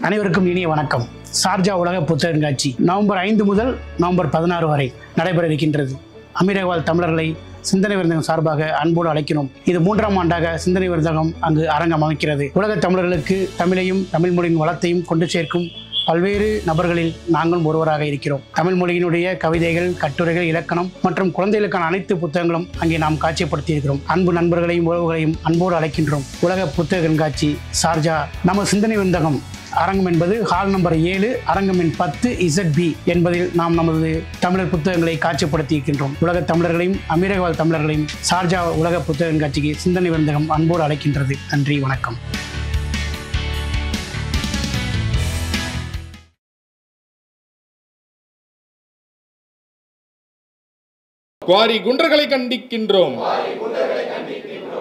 அனைவருக்கும் இனிய வணக்கம். சார்ஜா உலக புத்தக கண்காட்சி நவம்பர் 5 முதல் நவம்பர் 16 வரை நடைபெற இருக்கின்றது. அமீரகவாழ் தமிழர்களை சிந்தனை விருந்தகம் சார்பாக அன்போடு அழைக்கிறோம். இது 3ஆம் ஆண்டாக சிந்தனை விருந்தகம் அங்கு அரங்கம் அமைக்கிறது. உலக தமிழர்களுக்கு தமிழையும் தமிழ் மொழியின் வளத்தையும் கொண்டு சேர்க்கும் பல்வேறு நபர்களில் நாங்களும் ஒருவராக இருக்கிறோம். தமிழ் மொழியினுடைய கவிதைகள், கட்டுரைகள், இலக்கணம் மற்றும் குழந்தைகளுக்கான அனைத்து புத்தகங்களும் அங்கே நாம் காட்சிப்படுத்தி இருக்கிறோம். அன்பு நண்பர்களையும் உறவுகளையும் அன்போடு அழைக்கின்றோம். உலக புத்தக கண்காட்சி சார்ஜா. நம்ம சிந்தனை விருந்தகம் அரங்கம் என்பது ஹால் நம்பர் 7, அரங்கம் எண் 10 ZB என்பதில் நாம் நமது தமிழர் புத்தகங்களை காட்சிப்படுத்தி இருக்கின்றோம். உலக தமிழர்களையும் அமீரகவாழ் தமிழர்களையும் சார்ஜா உலக புத்தக கண்காட்சிக்கு சிந்தனை விருந்தகம் அன்போடு அழைக்கின்றது. நன்றி, வணக்கம். குவாரி குண்டர்களை கண்டிக்கின்றோம்,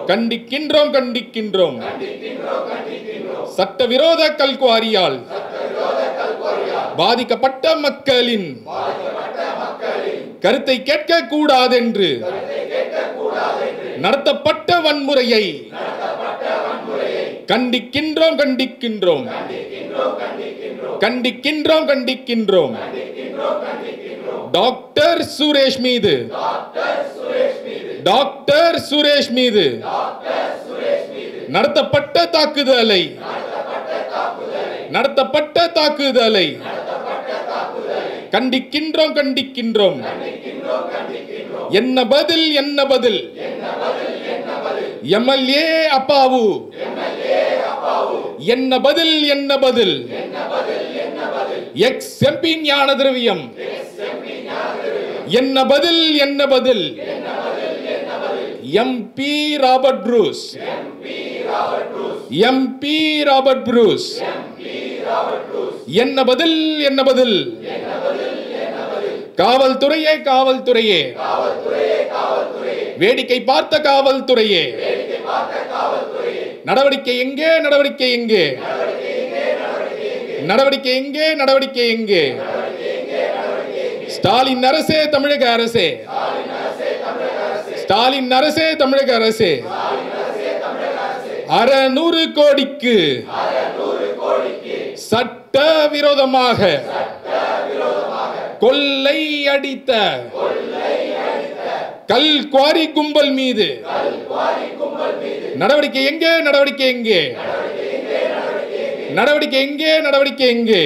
கண்டிக்கின்றோம், கண்டிக்கின்றோம். சட்டவிரோத கல்குவாரியால் பாதிக்கப்பட்ட மக்களின் கருத்தை கேட்க கூடாதென்று நடத்தப்பட்ட வன்முறையை கண்டிக்கின்றோம், கண்டிக்கின்றோம், கண்டிக்கின்றோம், கண்டிக்கின்றோம். டாக்டர் சுரேஷ் மீது நடத்தப்பட்ட தாக்குதலை கண்டிக்கின்றோம், கண்டிக்கின்றோம். என்ன பதில், என்ன பதில்? MLA அப்பாவு என்ன பதில், என்ன பதில்? எக்ஸ் MP ஞான திரவியம் என்ன பதில், என்ன பதில்? MP ராபர்ட் ப்ரூஸ் என்ன பதில், என்ன பதில்? காவல்துறையே, காவல்துறையே, வேடிக்கை பார்த்த காவல்துறையே, நடவடிக்கை எங்கே, நடவடிக்கை எங்கே? நடவடிக்கை எங்கே, நடவடிக்கை எங்கே? ஸ்டாலின் அரசே, தமிழக அரசே, ஸ்டாலின் அரசே, தமிழக அரசே, 600 கோடிக்கு சட்ட விரோதமாக கொள்ளை அடித்த கல் குவாரி கும்பல் மீது நடவடிக்கை எங்கே, நடவடிக்கை எங்கே? நடவடிக்கை எங்கே, நடவடிக்கை எங்கே?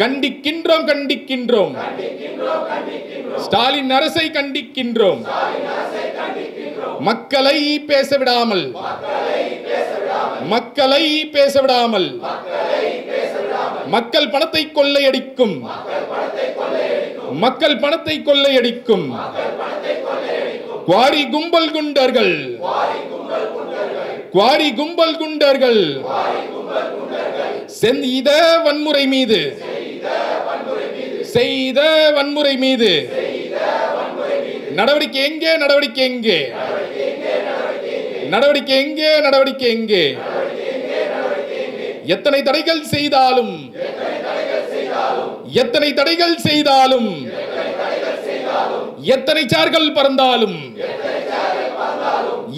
கண்டிக்கின்றோம், கண்டிக்கின்றோம். ஸ்டாலின் அரசை கண்டிக்கின்றோம். மக்களை பேச விடாமல், மக்களை பேச விடாமல், மக்கள் பணத்தை கொள்ளையடிக்கும், மக்கள் பணத்தை கொள்ளையடிக்கும் குவாரி கும்பல் குண்டர்கள், குவாரி கும்பல் குண்டர்கள் செய்த வன்முறை மீது, செய்த வன்முறை மீது நடவடிக்கை எங்கே, நடவடிக்கை எங்கே? நடவடிக்கை எங்கே, நடவடிக்கை எங்கே? எத்தனை தடைகள் செய்தாலும், எத்தனை தடைகள் செய்தாலும், எத்தனை சார்கள் பறந்தாலும்,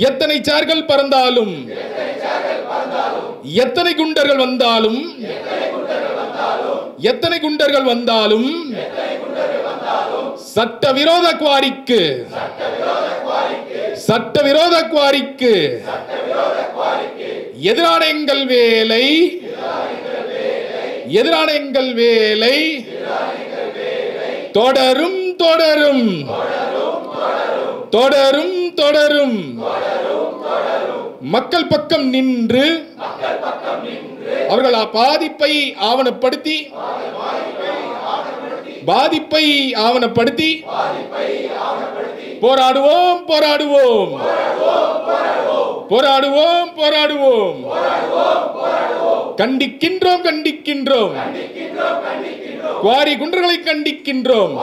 எத்தனை சார்கள் பறந்தாலும், எத்தனை குண்டர்கள் வந்தாலும், எத்தனை குண்டர்கள் வந்தாலும் சட்டவிரோத குவாரிக்கு, சட்டவிரோத குவாரிக்கு எதிரான எங்கள் வேலை, எதிரான எங்கள் வேலை தொடரும், தொடரும், தொடரும், தொடரும். மக்கள் பக்கம் நின்று அவர்கள் பாதிப்பை ஆவணப்படுத்தி, பாதிப்பை ஆவணப்படுத்தி போராடுவோம், போராடுவோம், போராடுவோம், போராடுவோம். கண்டிக்கின்றோம், கண்டிக்கின்றோம். குவாரி குண்டர்களை கண்டிக்கின்றோம்.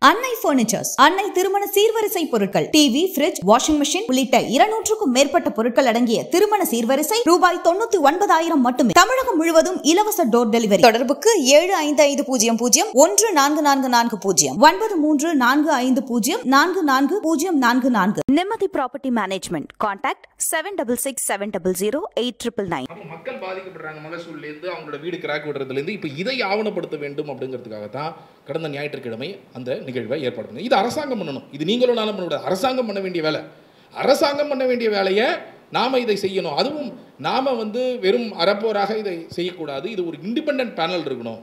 அன்னை பர்னிச்சர்ஸ், அன்னை திருமண சீர்வரிசை பொருட்கள், டிவி, ஃபிரிட்ஜ், வாஷிங் மெஷின் உள்ளிட்ட 200க்கும் மேற்பட்ட பொருட்கள் அடங்கிய திருமண சீர்வரிசை ரூபாய் 99,000 மட்டுமே. தமிழகம் முழுவதும் இலவச டோர் டெலிவரி. தொடர்புக்கு 7550144440 9345044044. நிம்மதி ப்ராப்பர்ட்டி மேனேஜ்மெண்ட். கான்டாக்ட் 7667008999. மக்கள் பாதிக்கப்படுறாங்க மகசூல்லேருந்து, அவங்களோட வீடு கிராக் விடுறதுலேருந்து. இப்போ இதை ஆவணப்படுத்த வேண்டும் அப்படிங்கிறதுக்காக தான் கடந்த ஞாயிற்றுக்கிழமை அந்த நிகழ்வை ஏற்பாடு பண்ணி. இது அரசாங்கம் பண்ணணும். இது நீங்களும் நானும் பண்ணக்கூடாது. அரசாங்கம் பண்ண வேண்டிய வேலை. அரசாங்கம் பண்ண வேண்டிய வேலையை நாம் இதை செய்யணும். அதுவும் நாம் வெறும் அறப்போராக இதை செய்யக்கூடாது. இது ஒரு இண்டிபெண்டன்ட் பேனல் இருக்கணும்.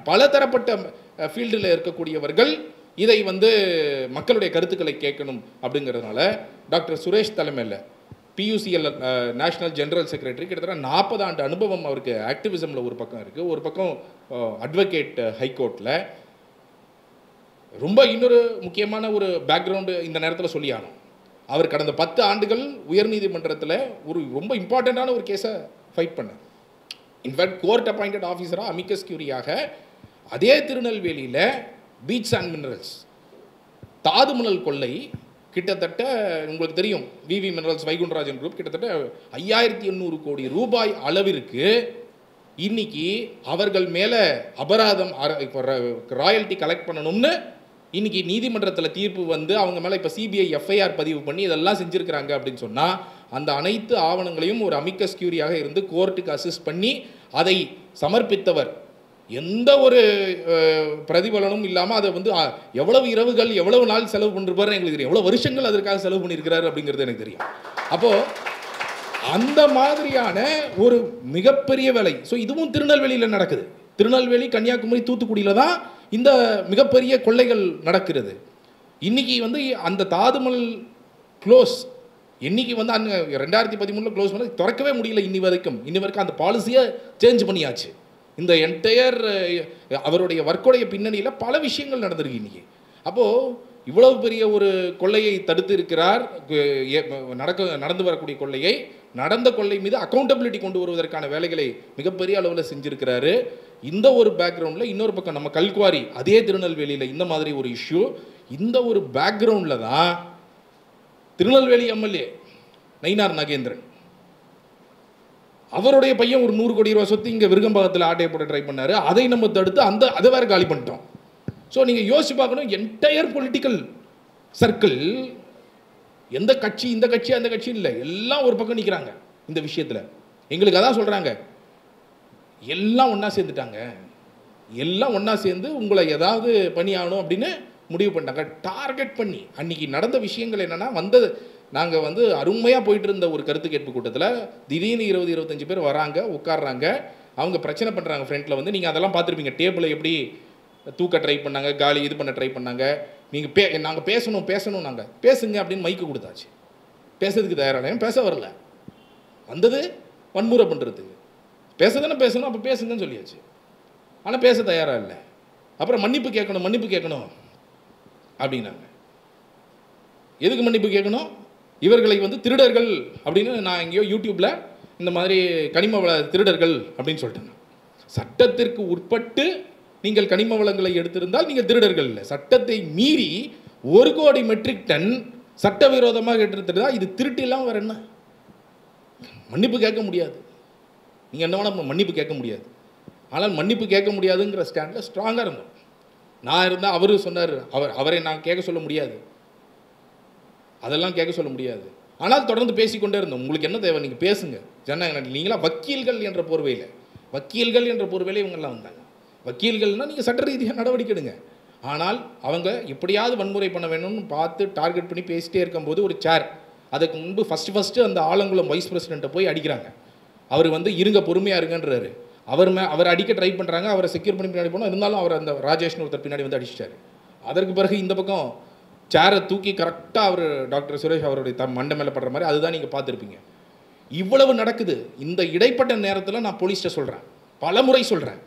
பல தரப்பட்ட ஃபீல்டில் இருக்கக்கூடியவர்கள் இதை மக்களுடைய கருத்துக்களை கேட்கணும். அப்படிங்கிறதுனால டாக்டர் சுரேஷ் தலைமையில் PUCL நேஷனல் ஜெனரல் செக்ரட்டரி, கிட்டத்தட்ட 40 ஆண்டு அனுபவம் அவருக்கு. ஆக்டிவிசமில் ஒரு பக்கம் இருக்குது, ஒரு பக்கம் அட்வொகேட் ஹைகோர்ட்டில். ரொம்ப இன்னொரு முக்கியமான ஒரு பேக்ரவுண்டு இந்த நேரத்தில் சொல்லி ஆகணும். அவர் கடந்த 10 ஆண்டுகள் உயர்நீதிமன்றத்தில் ஒரு ரொம்ப இம்பார்ட்டண்ட்டான ஒரு கேஸை ஃபைட் பண்ணார். இன்ஃபேக்ட் கோர்ட் அப்பாயிண்டட் ஆஃபீஸராக அமிக்கஸ் கியூரியாக அதே திருநெல்வேலியில் பீச் அண்ட் மினரல்ஸ் தாதுமணல் கொள்ளை கிட்டத்தட்ட உங்களுக்கு தெரியும், VV மினரல்ஸ் வைகுண்டராஜன் குரூப் கிட்டத்தட்ட 5800 கோடி ரூபாய் அளவிற்கு இன்னைக்கு அவர்கள் மேலே அபராதம் ராயல்ட்டி கலெக்ட் பண்ணணும்னு இன்னைக்கு நீதிமன்றத்தில் தீர்ப்பு அவங்க மேலே இப்போ CBI FIR பதிவு பண்ணி இதெல்லாம் செஞ்சுருக்கிறாங்க. அப்படின்னு சொன்னால் அந்த அனைத்து ஆவணங்களையும் ஒரு அமிக்கஸ் கியூரியாக இருந்து கோர்ட்டுக்கு அசிஸ்ட் பண்ணி அதை சமர்ப்பித்தவர். எந்த ஒரு பிரதிபலனும் இல்லாமல் அதை எவ்வளவு இரவுகள் எவ்வளவு நாள் செலவு பண்ணிருப்பாரு எங்களுக்கு தெரியும், எவ்வளோ வருஷங்கள் அதற்காக செலவு பண்ணியிருக்கிறாரு அப்படிங்கிறது எனக்கு தெரியும். அப்போது அந்த மாதிரியான ஒரு மிகப்பெரிய வேலை. ஸோ இதுவும் திருநெல்வேலியில் நடக்குது. திருநெல்வேலி, கன்னியாகுமரி, தூத்துக்குடியில் தான் இந்த மிகப்பெரிய கொள்ளைகள் நடக்கிறது. இன்றைக்கி அந்த தாதுமணல் க்ளோஸ் இன்னைக்கு 2013 க்ளோஸ் பண்ணி திறக்கவே முடியல. இன்னி வரைக்கும் அந்த பாலிசியை சேஞ்ச் பண்ணியாச்சு. இந்த என்டையர் அவருடைய ஒர்க்குடைய பின்னணியில் பல விஷயங்கள் நடந்திருக்கு இன்றைக்கி. அப்போது இவ்வளவு பெரிய ஒரு கொள்ளையை தடுத்து இருக்கிறார். நடந்து வரக்கூடிய கொள்ளையை, நடந்த கொள்ளை மீது அக்கௌண்டபிலிட்டி கொண்டு வருவதற்கான வேலைகளை மிகப்பெரிய அளவில் செஞ்சுருக்கிறாரு. இந்த ஒரு பேக்ரவுண்டில் இன்னொரு பக்கம் நம்ம கல்குவாரி, அதே திருநெல்வேலியில் இந்த மாதிரி ஒரு இஷ்யூ. இந்த ஒரு பேக்ரவுண்டில் தான் திருநெல்வேலி MLA நயினார் நாகேந்திரன், அவருடைய பையன் ஒரு 100 கோடி ரூபா சொத்து இங்கே விருகம்பாக்கத்தில் ஆட்டையை போட ட்ரை பண்ணார். அதை நம்ம தடுத்து அதை வேறு காலி பண்ணிட்டோம். ஸோ நீங்கள் யோசிச்சு பார்க்கணும், என்டையர் பொலிட்டிக்கல் சர்க்கிள், எந்த கட்சி இந்த கட்சி அந்த கட்சி இல்லை, எல்லாம் ஒரு பக்கம் நிற்கிறாங்க இந்த விஷயத்தில். எங்களுக்கு அதான் சொல்கிறாங்க, எல்லாம் ஒன்றா சேர்ந்துட்டாங்க, எல்லாம் ஒன்றா சேர்ந்து உங்களை ஏதாவது பண்ணி ஆகணும் அப்படின்னு முடிவு பண்ணிட்டாங்க. டார்கெட் பண்ணி அன்றைக்கி நடந்த விஷயங்கள் என்னென்னா, நாங்கள் அருமையாக போயிட்டு இருந்த ஒரு கருத்து கேட்பு கூட்டத்தில் திடீர்னு 20-25 பேர் வராங்க, உட்காடுறாங்க, அவங்க பிரச்சனை பண்ணுறாங்க ஃப்ரெண்டில். நீங்கள் அதெல்லாம் பார்த்துருப்பீங்க. டேபிளை எப்படி தூக்க ட்ரை பண்ணாங்க, காலி இது பண்ண ட்ரை பண்ணாங்க. நீங்கள் நாங்கள் பேசணும் நாங்கள் பேசுங்க அப்படின்னு மைக்கு கொடுத்தாச்சு. பேசுறதுக்கு தயாரான பேச வரல, வந்தது வன்முறை பண்ணுறதுக்கு. பேச பேசணும், அப்போ பேசுங்கன்னு சொல்லியாச்சு. ஆனால் பேச தயாராக இல்லை. அப்புறம் மன்னிப்பு கேட்கணும் அப்படின்னாங்க. எதுக்கு மன்னிப்பு கேட்கணும்? இவர்களை திருடர்கள் அப்படின்னு நான் எங்கேயோ யூடியூப்பில் இந்த மாதிரி கனிம வள திருடர்கள் அப்படின்னு சொல்லிட்டேன். சட்டத்திற்கு உட்பட்டு நீங்கள் கனிம வளங்களை எடுத்திருந்தால் நீங்கள் திருடர்கள் இல்லை. சட்டத்தை மீறி 1 கோடி மெட்ரிக் டன் சட்டவிரோதமாக எடுத்துருந்தா இது திருட்டிலாம் வேறு என்ன? மன்னிப்பு கேட்க முடியாது. நீங்கள் என்ன வேணால் மன்னிப்பு கேட்க முடியாது. ஆனால் மன்னிப்பு கேட்க முடியாதுங்கிற ஸ்டாண்டில் ஸ்ட்ராங்காக இருந்தோம். நான் இருந்தால் அவரு சொன்னார், அவரை நான் கேட்க சொல்ல முடியாது, அதெல்லாம் கேட்க சொல்ல முடியாது. ஆனால் தொடர்ந்து பேசிக்கொண்டே இருந்தோம். உங்களுக்கு என்ன தேவை, நீங்கள் பேசுங்க. ஜனநாயக நீங்களாம் வக்கீல்கள் என்ற போர்வையில் இவங்கெல்லாம் வந்தாங்க. வக்கீல்கள்னால் நீங்கள் சட்ட ரீதியாக நடவடிக்கை எடுங்க. ஆனால் அவங்க எப்படியாவது வன்முறை பண்ண வேணும்னு பார்த்து டார்கெட் பண்ணி பேசிட்டே இருக்கும்போது ஒரு சேர், அதுக்கு முன்பு ஃபஸ்ட்டு அந்த ஆலங்குளம் வைஸ் பிரசிடெண்ட்டை போய் அடிக்கிறாங்க. அவர் இருங்க பொறுமையாக இருங்கன்றாரு. அவர் அடிக்க ட்ரை பண்ணுறாங்க. அவரை செக்யூர் பண்ணி பின்னாடி போனால், இருந்தாலும் அவர் அந்த ராஜேஷ்னு ஒருத்தர் பின்னாடி அடிச்சிட்டாரு. அதற்கு பிறகு இந்த பக்கம் சேரை தூக்கி கரெக்டாக அவர் டாக்டர் சுரேஷ் அவருடைய மண்டை மேலே படுற மாதிரி அதுதான் நீங்கள் பார்த்துருப்பீங்க. இவ்வளவு நடக்குது. இந்த இடைப்பட்ட நேரத்தில் நான் போலீஸ்ட்டை சொல்கிறேன், பல முறை சொல்கிறேன்,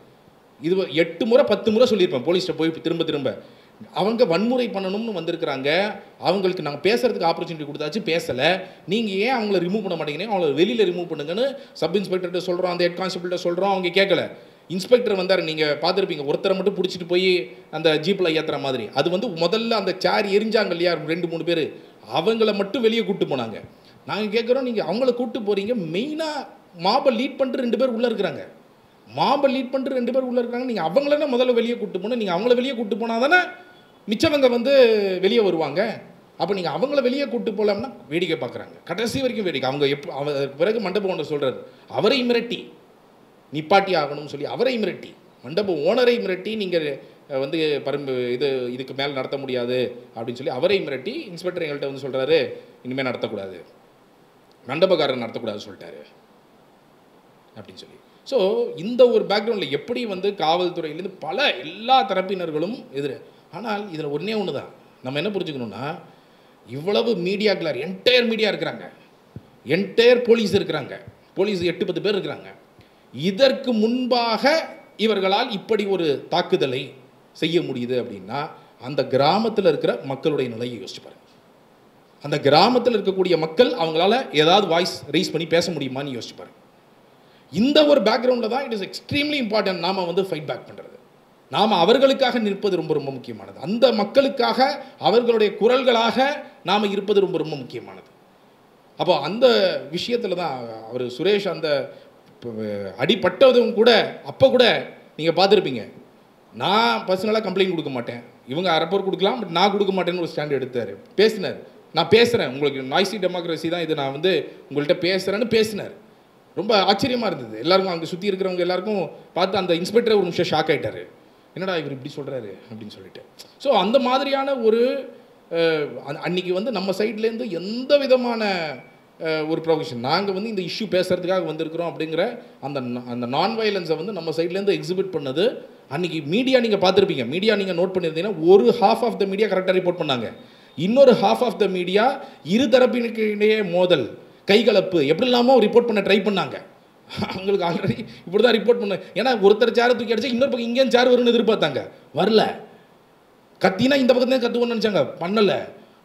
இது 8 முறை 10 முறை சொல்லியிருப்பேன் போலீஸ்ட்டை போய் திரும்ப. அவங்க வன்முறை பண்ணணும்னு வந்திருக்கிறாங்க. அவங்களுக்கு நாங்கள் பேசுகிறதுக்கு ஆப்பர்ச்சுனிட்டி கொடுத்தாச்சு, பேசலை. நீங்கள் ஏன் அவங்கள ரிமூவ் பண்ண மாட்டேங்கிறீங்க? அவங்கள வெளியில் ரிமூவ் பண்ணுங்கன்னு சப் இன்ஸ்பெக்டர்கிட்ட சொல்கிறோம், அந்த ஹெட் கான்ஸ்டபிள்கிட்ட சொல்கிறோம், அவங்க கேட்கல. இன்ஸ்பெக்டர் வந்தார், நீங்கள் பார்த்துருப்பீங்க, ஒருத்தரை மட்டும் பிடிச்சிட்டு போய் அந்த ஜீப்பில் ஏற்றுற மாதிரி. அது வந்து முதல்ல அந்த சேர் எரிஞ்சாங்க இல்லையா 2-3 பேர், அவங்கள மட்டும் வெளியே கூப்பிட்டு போனாங்க. நாங்கள் கேட்குறோம், நீங்கள் அவங்கள கூப்பிட்டு போகிறீங்க, மெயினாக மாபை லீட் பண்ணிட்டு 2 பேர் உள்ளே இருக்கிறாங்க, மாபை லீட் பண்ணிட்டு 2 பேர் உள்ளே இருக்கிறாங்க, நீங்கள் அவங்கள முதல்ல வெளியே கூப்பிட்டு போகணும். நீங்கள் அவங்கள வெளியே கூப்பிட்டு போனால் தானே மிச்சவங்க வந்து வெளியே வருவாங்க. அப்போ நீங்கள் அவங்கள வெளியே கூப்பிட்டு போகலாம்னா வேடிக்கை பார்க்குறாங்க, கடைசி வரைக்கும் வேடிக்கை. அவங்க பிறகு மண்டபம் ஒன்று சொல்கிறாரு, அவரை மிரட்டி நிப்பாட்டி ஆகணும்னு சொல்லி அவரை மிரட்டி, மண்டப ஓனரை மிரட்டி, நீங்கள் வந்து இதுக்கு மேலே நடத்த முடியாது அப்படின்னு சொல்லி அவரை மிரட்டி இன்ஸ்பெக்டர் எங்கள்கிட்ட வந்து சொல்கிறாரு, இனிமேல் நடத்தக்கூடாது, மண்டபக்காரர் நடத்தக்கூடாது சொல்லிட்டாரு அப்படின்னு சொல்லி. ஸோ இந்த ஒரு பேக்ரவுண்டில் எப்படி வந்து காவல்துறையிலேருந்து பல எல்லா தரப்பினர்களும் எதிர. ஆனால் இதில் ஒன்றே ஒன்று தான் நம்ம என்ன புரிஞ்சுக்கணுன்னா, இவ்வளவு மீடியாக்கள் என்டையர் மீடியா இருக்கிறாங்க, என்டையர் போலீஸ் இருக்கிறாங்க, போலீஸ் 8-10 பேர் இருக்கிறாங்க. இதற்கு முன்பாக இவர்களால் இப்படி ஒரு தாக்குதலை செய்ய முடியுது அப்படின்னா அந்த கிராமத்தில் இருக்கிற மக்களுடைய நிலையை யோசிச்சு பாருங்க. அந்த கிராமத்தில் இருக்கக்கூடிய மக்கள் அவங்களால ஏதாவது வாய்ஸ் ரைஸ் பண்ணி பேச முடியுமான்னு யோசிச்சு பாருங்க. இந்த ஒரு பேக்ரவுண்டில் தான் இட் இஸ் எக்ஸ்ட்ரீம்லி இம்பார்ட்டன்ட் நாம் வந்து ஃபைட் பேக் பண்ணுறது. நாம் அவர்களுக்காக நிற்பது ரொம்ப ரொம்ப முக்கியமானது. அந்த மக்களுக்காக அவர்களுடைய குரல்களாக நாம் இருப்பது ரொம்ப ரொம்ப முக்கியமானது. அப்போ அந்த விஷயத்தில் தான் அவர் சுரேஷ் அந்த அடிப்பட்டதும் கூட அப்போ கூட நீங்கள் பார்த்துருப்பீங்க, நான் பர்சனலாக கம்ப்ளைண்ட் கொடுக்க மாட்டேன், இவங்க அரப்போர் கொடுக்கலாம், பட் நான் கொடுக்க மாட்டேன்னு ஒரு ஸ்டாண்ட் எடுத்தார், பேசினார். நான் பேசுகிறேன், உங்களுக்கு நாய்ஸி டெமோக்ரஸி தான் இது, நான் வந்து உங்கள்கிட்ட பேசுகிறேன்னு பேசினார். ரொம்ப ஆச்சரியமாக இருந்தது. எல்லாருக்கும் அங்கே சுற்றி இருக்கிறவங்க எல்லாருக்கும் பார்த்து அந்த இன்ஸ்பெக்டர் ஒரு நிமிஷம் ஷாக் ஆகிட்டார், என்னடா இவர் இப்படி சொல்கிறாரு அப்படின்னு சொல்லிட்டு. ஸோ அந்த மாதிரியான ஒரு அன்றைக்கி வந்து நம்ம சைட்லேருந்து எந்த விதமான ஒரு ப்ரொவிஷன், நாங்கள் வந்து இந்த இஷ்யூ பேசுகிறதுக்காக வந்திருக்கிறோம் அப்படிங்கிற அந்த நான் வயலன்ஸை வந்து நம்ம சைட்லேருந்து எக்ஸிபிட் பண்ணது அன்றைக்கி மீடியா. நீங்கள் பார்த்துருப்பீங்க, மீடியா நீங்கள் நோட் பண்ணியிருந்தீங்கன்னா ஒரு ஹாஃப் ஆஃப் த மீடியா கரெக்டாக ரிப்போர்ட் பண்ணாங்க, இன்னொரு ஹாஃப் ஆஃப் த மீடியா இரு தரப்பினருக்கிடையே மோதல், கைகலப்பு எப்படி இல்லாமல் ரிப்போர்ட் பண்ண ட்ரை பண்ணாங்க. அவங்களுக்கு ஆல்ரெடி இப்படி தான் ரிப்போர்ட் பண்ண, ஏன்னா ஒருத்தர் சேரை தூக்கி அடிச்சா இன்னொரு பக்கம் இங்கேயும் சேர் வரும்னு எதிர்பார்த்தாங்க, வரல. கத்தினா இந்த பக்கத்துலேருந்து கத்துவோன்னு நினச்சாங்க, பண்ணலை.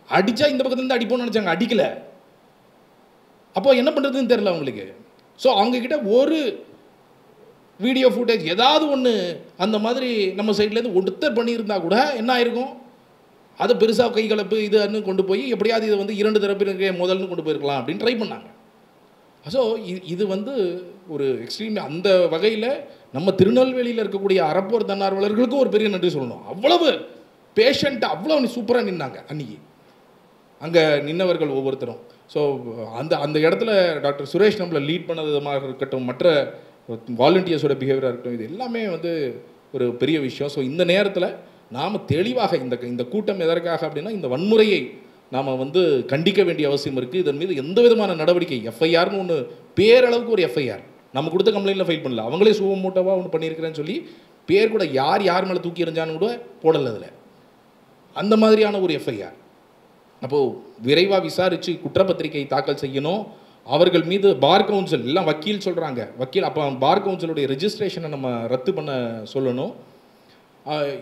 அடித்தா இந்த பக்கத்துலேருந்து அடிப்போம்னு நினச்சாங்க, அடிக்கலை. அப்போ என்ன பண்ணுறதுன்னு தெரியல அவங்களுக்கு. ஸோ அவங்கக்கிட்ட ஒரு வீடியோ ஃபுட்டேஜ் ஏதாவது ஒன்று அந்த மாதிரி நம்ம சைட்லேருந்து ஒருத்தர் பண்ணியிருந்தா கூட என்ன ஆயிருக்கும், அதை பெருசாக கைகலப்பு இதுன்னு கொண்டு போய் எப்படியாவது இது வந்து 2 தரப்பினருக்கு முதல்னு கொண்டு போயிருக்கலாம் அப்படின்னு ட்ரை பண்ணாங்க. ஸோ இது வந்து ஒரு எக்ஸ்ட்ரீம். அந்த வகையில் நம்ம திருநெல்வேலியில் இருக்கக்கூடிய அறப்போர் தன்னார்வலர்களுக்கும் ஒரு பெரிய நன்றி சொல்லணும். அவ்வளவு பேஷண்ட்டாக அவ்வளோ சூப்பராக நின்னாங்க அன்றைக்கி அங்கே நின்னவர்கள் ஒவ்வொருத்தரும். ஸோ அந்த இடத்துல டாக்டர் சுரேஷ் நம்மளை லீட் பண்ண விதமாக இருக்கட்டும், மற்ற வாலண்டியர்ஸோட பிஹேவியராக இருக்கட்டும், இது எல்லாமே வந்து ஒரு பெரிய விஷயம். ஸோ இந்த நேரத்தில் நாம் தெளிவாக இந்த கூட்டம் எதற்காக அப்படின்னா இந்த வன்முறையை நாம் வந்து கண்டிக்க வேண்டிய அவசியம் இருக்குது. இதன் மீது எந்த விதமான நடவடிக்கை, எஃப்ஐஆர்னு ஒன்று பேரளவுக்கு ஒரு எஃப்ஐஆர் நம்ம கொடுத்த கம்ப்ளைண்ட்டில் ஃபைல் பண்ணல, அவங்களே சுவமூட்டவாக ஒன்று பண்ணியிருக்கிறேன்னு சொல்லி பேர் கூட யார் மேலே தூக்கி எறிஞ்சான்னு கூட போடலை அதில், அந்த மாதிரியான ஒரு எஃப்ஐஆர். அப்போது விரைவாக விசாரித்து குற்றப்பத்திரிகை தாக்கல் செய்யணும். அவர்கள் மீது பார் கவுன்சில் எல்லாம் வக்கீல் சொல்கிறாங்க, வக்கீல் அப்போ பார் கவுன்சிலுடைய ரெஜிஸ்ட்ரேஷனை நம்ம ரத்து பண்ண சொல்லணும்.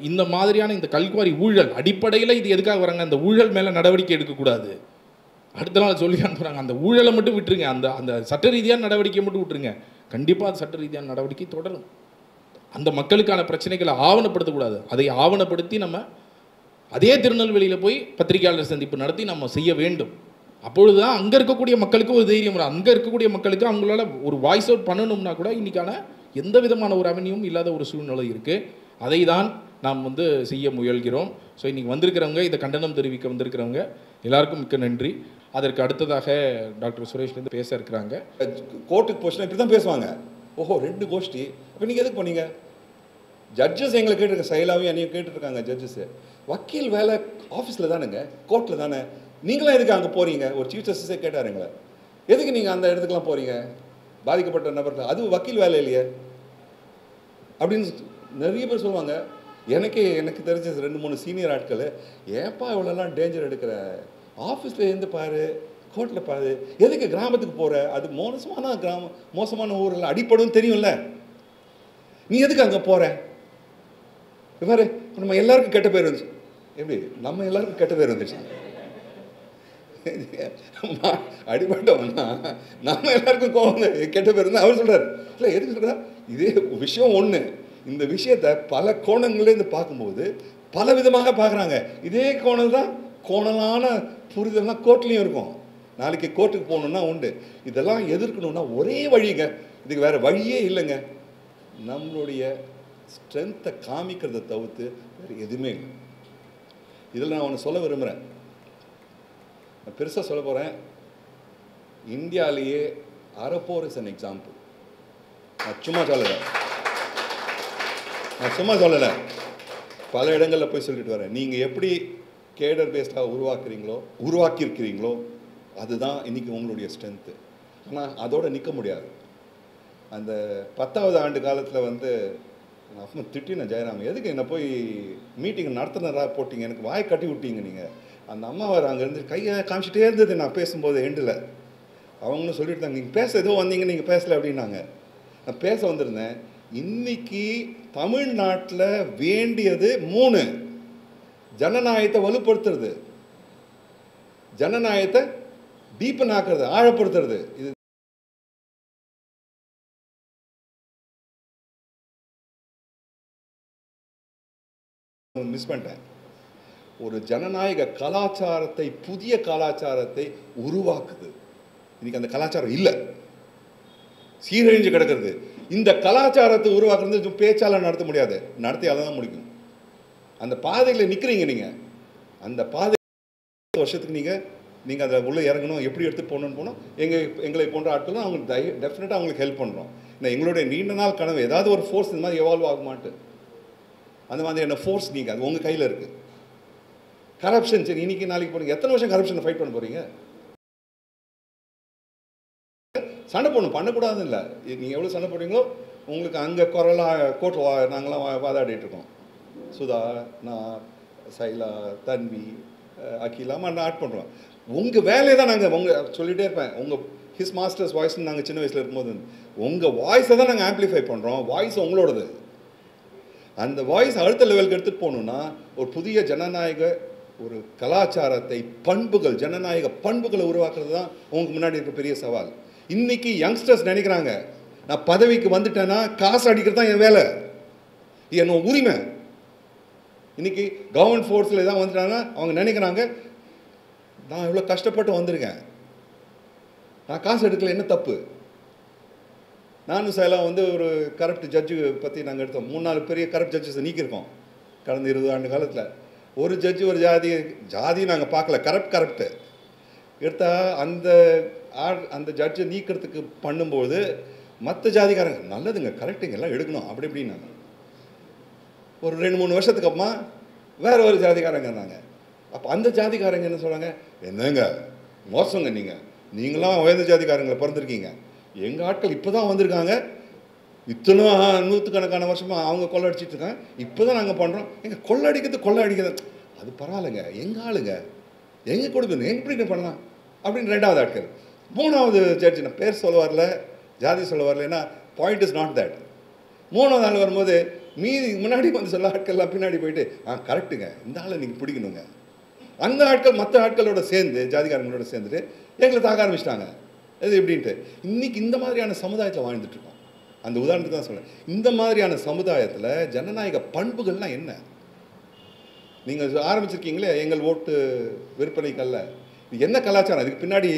இந்த மாதிரியான இந்த கல்குவாரி ஊழல் அடிப்படையில் இது எதுக்காக வராங்க, அந்த ஊழல் மேலே நடவடிக்கை எடுக்கக்கூடாது. அடுத்த நாள் சொல்லி அனுப்புகிறாங்க, அந்த ஊழலை மட்டும் விட்டுருங்க, அந்த சட்ட ரீதியான நடவடிக்கையை மட்டும் விட்டுருங்க. கண்டிப்பாக அந்த சட்ட ரீதியான நடவடிக்கை தொடரும். அந்த மக்களுக்கான பிரச்சனைகளை ஆவணப்படுத்தக்கூடாது, அதை ஆவணப்படுத்தி நம்ம அதே திருநெல்வேலியில் போய் பத்திரிகையாளர் சந்திப்பு நடத்தி நம்ம செய்ய வேண்டும். அப்பொழுது தான் அங்கே இருக்கக்கூடிய மக்களுக்கு ஒரு தைரியம் வரும். அங்கே இருக்கக்கூடிய மக்களுக்கு அவங்களால ஒரு வாய்ஸ் அவுட் பண்ணணும்னா கூட இன்றைக்கான எந்த விதமான ஒரு அவென்யூவும் இல்லாத ஒரு சூழ்நிலை இருக்குது. அதை தான் நாம் வந்து செய்ய முயல்கிறோம். ஸோ இன்றைக்கி வந்திருக்கிறவங்க, இதை கண்டனம் தெரிவிக்க வந்திருக்கிறவங்க எல்லாருக்கும் மிக்க நன்றி. அதற்கு அடுத்ததாக டாக்டர் சுரேஷ்லேருந்து பேச இருக்கிறாங்க. கோர்ட்டுக்கு போச்சுன்னா இப்படி தான் பேசுவாங்க, ஓஹோ 2 கோஷ்டி, அப்போ நீங்கள் எதுக்கு பண்ணீங்க? ஜட்ஜஸ் எங்களை கேட்டுருக்க, சைலாவே என்னையும் கேட்டுருக்காங்க ஜட்ஜஸ்ஸு. வக்கீல் வேலை ஆஃபீஸில் தானேங்க, கோர்ட்டில் தானே, நீங்களாம் எதுக்கு அங்கே போகிறீங்க? ஒரு சீஃப் ஜஸ்டிஸே கேட்டார் எங்களை, எதுக்கு நீங்கள் அந்த இடத்துக்குலாம் போகிறீங்க பாதிக்கப்பட்ட நபர்கள், அது வக்கீல் வேலை இல்லையே அப்படின்னு நிறைய பேர் சொல்லுவாங்க. எனக்கு தெரிஞ்ச 2-3 சீனியர் ஆட்கள், ஏப்பா இவ்வளோலாம் டேஞ்சர் எடுக்கிற, ஆஃபீஸில் இருந்து பாரு, கோர்ட்டில் பாரு, எதுக்கு கிராமத்துக்கு போகிற, அது மோசமான ஊரில் அடிப்படும் தெரியும்ல, நீ எதுக்கு அங்கே போகிற? பாரு நம்ம எல்லாருக்கும் கெட்ட பேர் வந்துச்சு, எப்படி நம்ம எல்லாருக்கும் கெட்ட பேர் வந்துச்சு, அடிபட்டோம்னா நம்ம எல்லாருக்கும் கோவம் கெட்ட பேர் இருந்தால் அவர் சொல்கிறார், இல்லை எதுக்கு சொல்கிறா, இதே விஷயம் ஒன்று, இந்த விஷயத்தை பல கோணங்கள்லேருந்து பார்க்கும்போது பல விதமாக பார்க்குறாங்க. இதே கோணல் தான் கோணலான புரிதல்லாம் கோர்ட்லேயும் இருக்கும். நாளைக்கு கோர்ட்டுக்கு போகணுன்னா உண்டு. இதெல்லாம் எதிர்க்கணுன்னா ஒரே வழிங்க, இதுக்கு வேறு வழியே இல்லைங்க. நம்மளுடைய ஸ்ட்ரென்த்தை காமிக்கிறத தவிர்த்து வேறு எதுவுமே இல்லை. இதில் நான் ஒன்று சொல்ல விரும்புகிறேன், நான் பெருசாக சொல்ல போகிறேன். இந்தியாவிலேயே அரப்போர் இஸ் அன் எக்ஸாம்பிள். நான் சும்மா சொல்லலை, பல இடங்களில் போய் சொல்லிட்டு வரேன். நீங்கள் எப்படி கேடர் பேஸ்டாக உருவாக்கியிருக்கிறீங்களோ அதுதான் இன்றைக்கி உங்களுடைய ஸ்ட்ரென்த்து. ஆனால் அதோடு நிற்க முடியாது. அந்த 10வது ஆண்டு காலத்தில் வந்து நான் அப்போ திட்டினேன் ஜெயராம், எதுக்கு என்னை போய் மீட்டிங் நடத்துனரா போட்டிங்க, எனக்கு வாய் கட்டி விட்டீங்க நீங்கள். அந்த அம்மா வேறு அங்கேருந்து கையை காமிச்சிட்டே இருந்தது நான் பேசும்போது. எண்டில் அவங்களும் சொல்லிட்டு தாங்க, நீங்கள் பேச எதுவும் வந்தீங்க, நீங்கள் பேசலை அப்படின்னாங்க. நான் பேச வந்திருந்தேன். இன்னைக்கு தமிழ்நாட்டில் வேண்டியது 3: ஜனநாயகத்தை வலுப்படுத்துறது, ஜனநாயகத்தை டீப்பன் ஆக்குறது, ஆழப்படுத்துறது. இது மிஸ் பண்ணிட்டேன். ஒரு ஜனநாயக கலாச்சாரத்தை, புதிய கலாச்சாரத்தை உருவாக்குது. இன்னைக்கு அந்த கலாச்சாரம் இல்லை, சீரழிஞ்சு கிடக்கிறது. இந்த கலாச்சாரத்தை உருவாக்குறது பேச்சால நடத்த முடியாது, நடத்தியால தான் முடிக்கும். அந்த பாதையில் நிற்கிறீங்க நீங்கள். அந்த பாதை வருஷத்துக்கு நீங்கள் அதை உள்ளே இறங்கணும், எப்படி எடுத்துகிட்டு போகணுன்னு போனோம். எங்களை போன்ற ஆட்களும் அவங்களுக்கு டெஃபினட்டாக அவங்களுக்கு ஹெல்ப் பண்ணுறோம். ஏன்னா எங்களுடைய நீண்ட நாள் கனவு ஏதாவது ஒரு ஃபோர்ஸ் இந்த மாதிரி எவால்வ் ஆகுமாட்டு. அந்த மாதிரியான ஃபோர்ஸ் நீங்கள், அது உங்கள் கையில் இருக்குது. கரப்ஷன், சரி இன்னைக்கு நாளைக்கு போகிறீங்க, எத்தனை வருஷம் கரப்ஷனை ஃபைட் பண்ண போகிறீங்க? சண்டை போடணும், பண்ணக்கூடாதுன்னு இல்லை. நீங்கள் எவ்வளோ சண்டை போடுறீங்களோ உங்களுக்கு அங்கே குரலாக கோர்ட்டில் நாங்களாம் வாதாடிட்டு இருக்கோம். சுதா, நான், சைலா, தன்வி, அகிலாமா ஆட் பண்ணுறோம். உங்கள் வேலையை தான் நாங்கள் சொல்லிகிட்டே இருப்பேன். ஹிஸ் மாஸ்டர்ஸ் வாய்ஸ்ன்னு நாங்கள் சின்ன வயசில் இருக்கும்போது உங்கள் வாய்ஸை தான் நாங்கள் ஆம்ப்ளிஃபை பண்ணுறோம். வாய்ஸ் உங்களோடது. அந்த வாய்ஸ் அடுத்த லெவலுக்கு எடுத்துகிட்டு போகணுன்னா ஒரு புதிய ஜனநாயக ஒரு கலாச்சாரத்தை, பண்புகள், ஜனநாயக பண்புகளை உருவாக்குறது தான் உங்களுக்கு முன்னாடி இருக்க பெரிய சவால். இன்னைக்கு யங்ஸ்டர்ஸ் நினைக்கிறாங்க, நான் பதவிக்கு வந்துட்டேன்னா காசு அடிக்கிறது தான் என் வேலை, என்ன உரிமை. இன்னைக்கு கவர்மெண்ட் ஃபோர்ஸில் தான் வந்துட்டாங்கன்னா அவங்க நினைக்கிறாங்க, நான் இவ்வளோ கஷ்டப்பட்டு வந்திருக்கேன், நான் காசு எடுக்கல, என்ன தப்பு. நானும் சைலாம் வந்து ஒரு கரப்ட் ஜட்ஜு பற்றி நாங்கள் எடுத்தோம். 3-4 பெரிய கரப்ட் ஜட்ஜஸை நீக்கியிருக்கோம் கடந்த 20 ஆண்டு காலத்தில். ஒரு ஜட்ஜு ஒரு ஜாதி நாங்கள் பார்க்கல, கரப்ட் எடுத்தால் அந்த ஜட்ஜை நீக்கிறதுக்கு பண்ணும்போது மற்ற ஜாதிக்காரங்க நல்லதுங்க, கரெக்டுங்க, எல்லாம் எடுக்கணும் அப்படி இப்படின்னாங்க. ஒரு 2-3 வருஷத்துக்கு அப்புறமா வேறு ஒரு ஜாதிக்காரங்க இருந்தாங்க. அப்போ அந்த ஜாதிக்காரங்க என்ன சொல்கிறாங்க, என்னங்க மோசங்க, நீங்களாம் உயர்ந்த ஜாதிக்காரங்களை பிறந்திருக்கீங்க, எங்கள் ஆட்கள் இப்போ தான் வந்திருக்காங்க, இத்தனை 100கணக்கான வருஷமாக அவங்க கொள்ளடிச்சிட்டு இருக்காங்க, இப்போ தான் நாங்கள் பண்ணுறோம். எங்கள் கொள்ளடிக்கிறது அது பரவாயில்லைங்க, எங்கள் ஆளுங்க, எங்கள் கொடுக்கணும், எப்படி பண்ணலாம் அப்படின்னு 2வது ஆட்கள். 3வது ஜட்ஜி, நான் பேர் சொல்ல வரல, ஜாதி சொல்ல வரல, ஏன்னா பாயிண்ட் இஸ் நாட் தட். 3வது ஆள் வரும்போது மீதி முன்னாடி வந்து சொல்ல ஆட்கள்லாம் பின்னாடி போயிட்டு கரெக்டுங்க, இந்த ஆளை நீங்கள் பிடிக்கணுங்க. அந்த ஆட்கள் மற்ற ஆட்களோட சேர்ந்து, ஜாதிகாரங்களோட சேர்ந்துட்டு எங்களை தாக்க ஆரம்பிச்சிட்டாங்க. அது எப்படின்ட்டு இன்றைக்கி இந்த மாதிரியான சமுதாயத்தில் வாழ்ந்துட்டுருக்கோம். அந்த உதாரணத்துக்கு தான் சொல்கிறேன். இந்த மாதிரியான சமுதாயத்தில் ஜனநாயக பண்புகள்லாம் என்ன? நீங்கள் ஆரம்பிச்சிருக்கீங்களே எங்கள் ஓட்டு விற்பனைக்கல்ல, இது என்ன கலாச்சாரம்? இதுக்கு பின்னாடி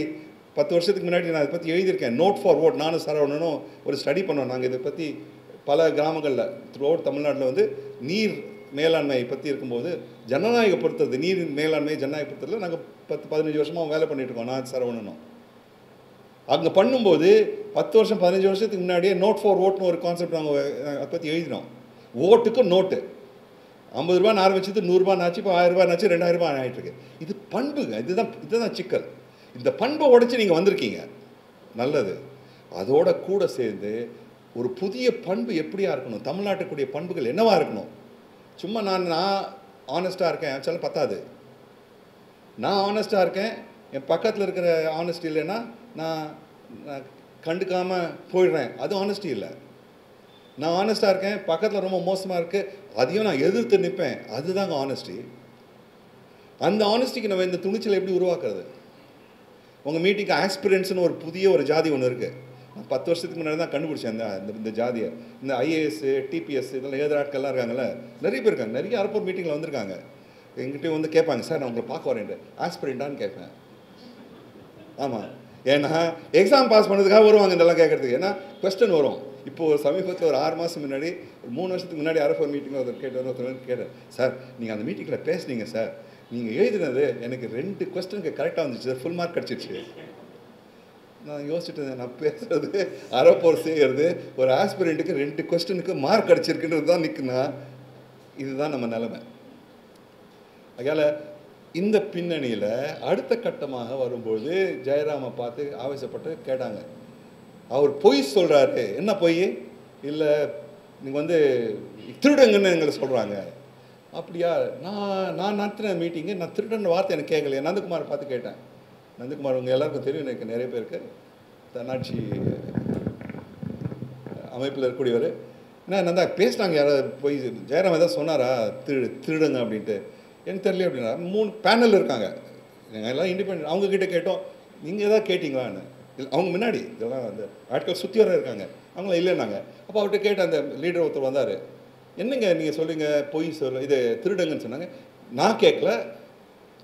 10 வருஷத்துக்கு முன்னாடி நான் இதை பற்றி எழுதியிருக்கேன். நோட் ஃபார் ஓட், நானும் சரவணனும் ஒரு ஸ்டடி பண்ணோம். நாங்கள் இதை பற்றி பல கிராமங்களில் த்ரூ அவுட் தமிழ்நாட்டில் வந்து நீர் மேலாண்மை பற்றி இருக்கும்போது ஜனநாயகப்படுத்துறது, நீர் மேலாண்மை ஜனநாயகப்படுத்துறதுல நாங்கள் 10-15 வருஷமாக வேலை பண்ணிகிட்ருக்கோம், நான் சரவணனும். அங்கே பண்ணும்போது 10 வருஷம் 15 வருஷத்துக்கு முன்னாடியே நோட் ஃபார் ஓட்னு ஒரு கான்செப்ட் நாங்கள் அதை பற்றி எழுதினோம். ஓட்டுக்கு நோட்டு 50 ரூபான்னு ஆரம்பிச்சது 100 ரூபான்னு ஆச்சு, இப்போ 1000 ரூபான்னு ஆச்சு, 2000 ரூபாய் ஆகிட்டுருக்கு. இது பண்புங்க, இதுதான் சிக்கல். இந்த பண்பை உடைச்சி நீங்கள் வந்திருக்கீங்க, நல்லது. அதோட கூட சேர்ந்து ஒரு புதிய பண்பு எப்படியா இருக்கணும், தமிழ்நாட்டுக்குரிய பண்புகள் என்னவா இருக்கணும்? சும்மா நான் ஆனஸ்ட்டாக இருக்கேன் சொல்ல பத்தாது. நான் ஆனஸ்ட்டாக இருக்கேன், என் பக்கத்தில் இருக்கிற ஆனஸ்டி இல்லைன்னா நான் கண்டுக்காமல் போயிடுறேன், அது ஆனஸ்டி இல்லை. நான் ஆனஸ்ட்டாக இருக்கேன், பக்கத்தில் ரொம்ப மோசமாக இருக்குது, அதையும் நான் எதிர்த்து நிற்பேன், அதுதாங்க ஆனஸ்டி. அந்த ஆனஸ்டிக்கு நம்ம இந்த துணிச்சலை எப்படி உருவாக்குறது? உங்கள் மீட்டிங்க்கு ஆஸ்பிரன்ஸ்னு ஒரு புதிய ஒரு ஜாதி ஒன்று இருக்குது. நான் 10 வருஷத்துக்கு முன்னாடி தான் கண்டுபிடிச்சேன் இந்த ஜாதியை. இந்த ஐஏஎஸ், டிபிஎஸ் இதெல்லாம் எழுதுகிற ஆட்கள்லாம் இருக்காங்கல்ல, நிறைய பேர் இருக்காங்க. நிறைய அரப்பூர் மீட்டிங்கில் வந்திருக்காங்க. எங்கிட்டே வந்து கேட்பாங்க, சார் நான் உங்களை பார்க்க வரேன், ஆஸ்பிரண்டான்னு கேட்பேன். ஆமாம், ஏன்னா எக்ஸாம் பாஸ் பண்ணதுக்காக வருவாங்க இதெல்லாம் கேட்குறதுக்கு. ஏன்னா கொஸ்டின் வரும். இப்போது சமீபத்தில் ஒரு 6 மாதம் முன்னாடி, ஒரு 3 வருஷத்துக்கு முன்னாடி அரப்பூர் மீட்டிங்கில் ஒருத்தர் கேட்டேன், சார் நீங்கள் அந்த மீட்டிங்கில் பேசுனீங்க சார், நீங்கள் எழுதினது எனக்கு 2 கொஸ்டினுக்கு கரெக்டாக வந்துச்சு சார், ஃபுல் மார்க் கிடச்சிருச்சு. நான் யோசிச்சுட்டு இருந்தேன், நான் பேசுகிறது அரப்போர் செய்கிறது ஒரு ஆஸ்பிரண்ட்டுக்கு 2 கொஸ்டினுக்கு மார்க் கிடச்சிருக்குன்றது தான் நிற்குன்னா இதுதான் நம்ம நிலைமை. அதனால் இந்த பின்னணியில் அடுத்த கட்டமாக வரும்போது ஜெயராமை பார்த்து ஆவேசப்பட்டு கேட்டாங்க, அவர் பொய் சொல்கிறாரு. என்ன பொய்? இல்லை நீங்கள் வந்து திருடுங்கன்னு எங்களை சொல்கிறாங்க. அப்படியா? நான் நடத்தின மீட்டிங்கு நான் திருடுன்ற வார்த்தை எனக்கு கேட்கலையே. நந்தகுமார் பார்த்து கேட்டேன். நந்தகுமார் உங்கள் எல்லாருக்கும் தெரியும், எனக்கு நிறைய பேருக்கு தன்னாட்சி அமைப்பில் இருக்கக்கூடியவர். என்ன நந்தா பேசினாங்க, யாராவது போய் ஜெயராம் ஏதாவது சொன்னாரா திருடுங்க அப்படின்ட்டு? எனக்கு தெரியல அப்படின்னா. 3 பேனல் இருக்காங்க, நாங்கள் எல்லாம் இண்டிபெண்ட். அவங்கக்கிட்ட கேட்டோம், நீங்கள் எதாவது கேட்டிங்களான்னு. இல்லை, அவங்க முன்னாடி இதெல்லாம் அந்த ஆட்கள் சுற்றி வர இருக்காங்க, அவங்கள இல்லைன்னாங்க. அப்போ அவர்கிட்ட கேட்ட அந்த லீடர் ஒருத்தர் வந்தார், என்னங்க நீங்கள் சொல்லுங்க பொய் சொல்ல இது திருடுங்கன்னு சொன்னாங்க. நான் கேட்கல,